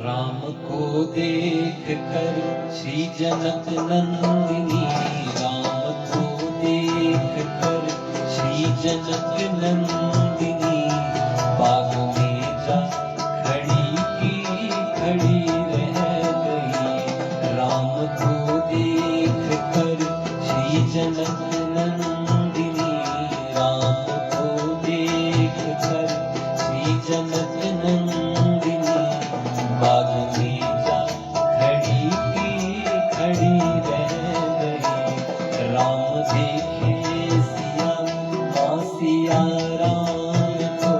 राम को देख कर श्री जनक नंदिनी, राम को देख कर श्री जनक नंदिनी, बाग में जा खड़ी की खड़ी रह गई। राम को देख कर श्री जनक नंदिनी, राम को देख कर श्री जनक नंदिनी, बाग में जा खड़ी की खड़ी रह गई। राम देखे सिया माँ सिया राम को,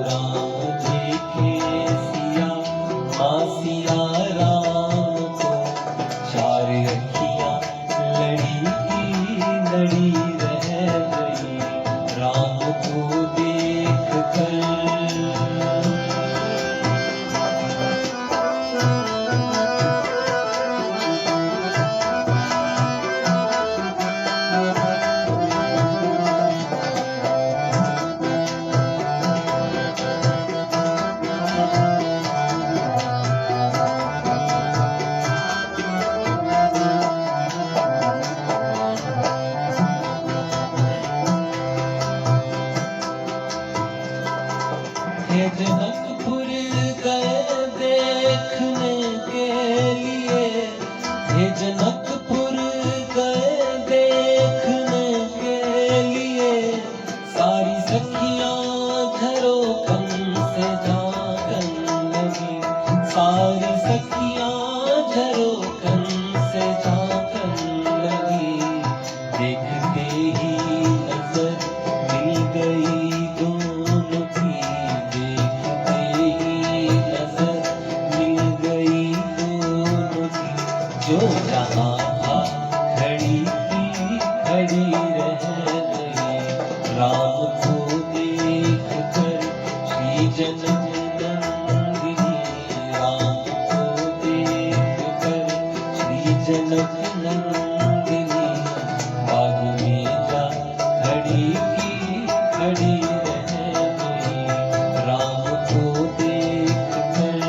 राम देखे सिया माँ सिया राम को, चार अखियाँ लड़ी की लड़ी रह गई। राम को देख कर हे जनकपुर गए देखने के लिए, हे जनकपुर गए देखने के लिए, सारी सखियाँ झरोखन से झांकन लगी, सारी सखियाँ झरोखन से झांकन लगी। देखते ही नजर मिल गई दोनों की, देखते ही नजर मिल गई दोनों की, जो जहाँ था खड़ी की खड़ी रह गई। राम को देख कर श्री जनक नंदिनी, राम को देख कर श्री जनक नंदिनी, बाग में जा खड़ी की खड़ी रह गई। राम को देख कर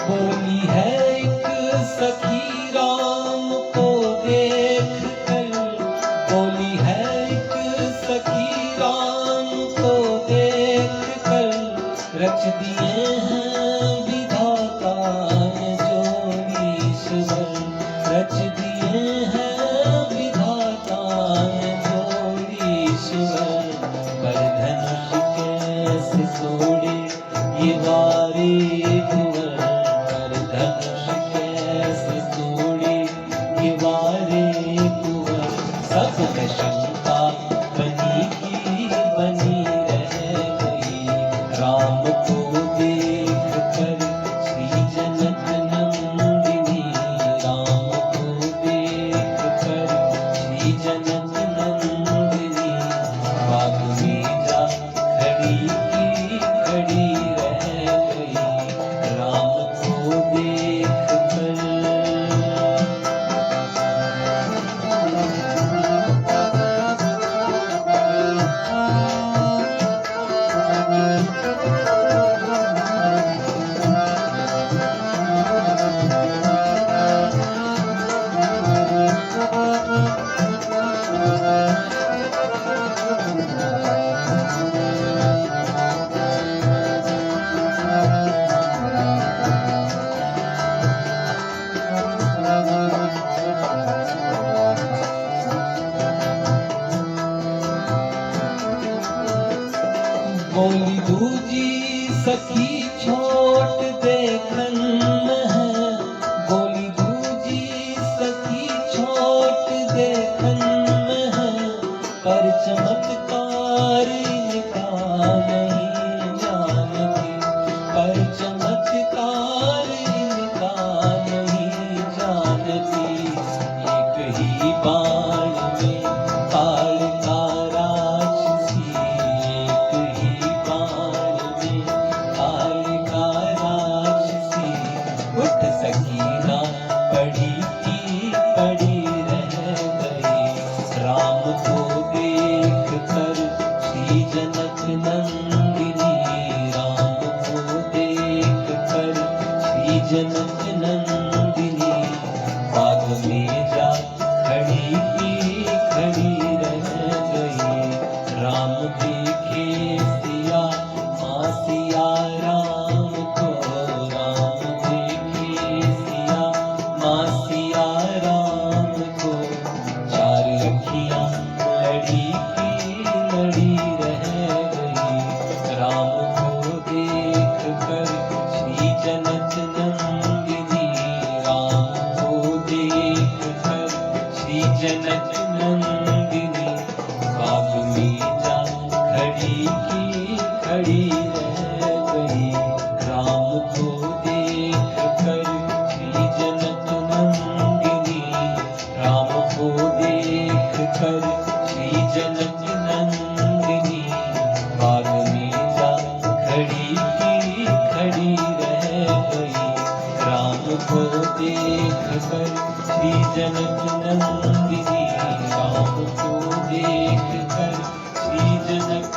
बोली है एक सखी राम को देख कर, बोली है एक सखी राम को देख कर, रच दिए हैं विधाता ने जोड़ी सुवर, रच दिए हैं विधाता ने जोड़ी सुवर। पर धनुष कैसे तोड़े ये वारे कुंवर, धनुष कैसे तोड़े ये वारे कुंवर। सब में शंका बनी की बनी रह गई। राम को देख कर श्री जनक नंदिनी, राम को देख कर श्री जनक नंदिनी, बाग में जा खड़ी की खड़ी रह गई। राम को देख कर बोली दूजी सखी छोट देखन है, बोली दूजी सखी छोट देख एक ही बाण में कालिका राक्षसी, एक ही बाण में कालिका राक्षसी। उठ सकी ना पड़ी की पड़ी रह गई, राम को देख कर श्री जनक नंदिनी, राम को देख कर श्री जनक नंदिनी। बाग में जा खड़ी की खड़ी रह गई, राम देखे सिया माँ सिया राम को, राम देखे सिया माँ सिया राम को। चार अखियाँ लड़ी की लड़ी रह गई, राम को देख कर श्री जनक नंदिनी, राम को देख कर श्री जनक नंदिनी। बाग में जा खड़ी की खड़ी रह गई, राम को देख कर श्री जनक नंदिनी, राम को देख कर श्री जनक नंदिनी। बाग में जा खड़ी की खड़ी रह गई, राम को देख कर श्री जनक नंदिनी, राम को देख कर श्री जनक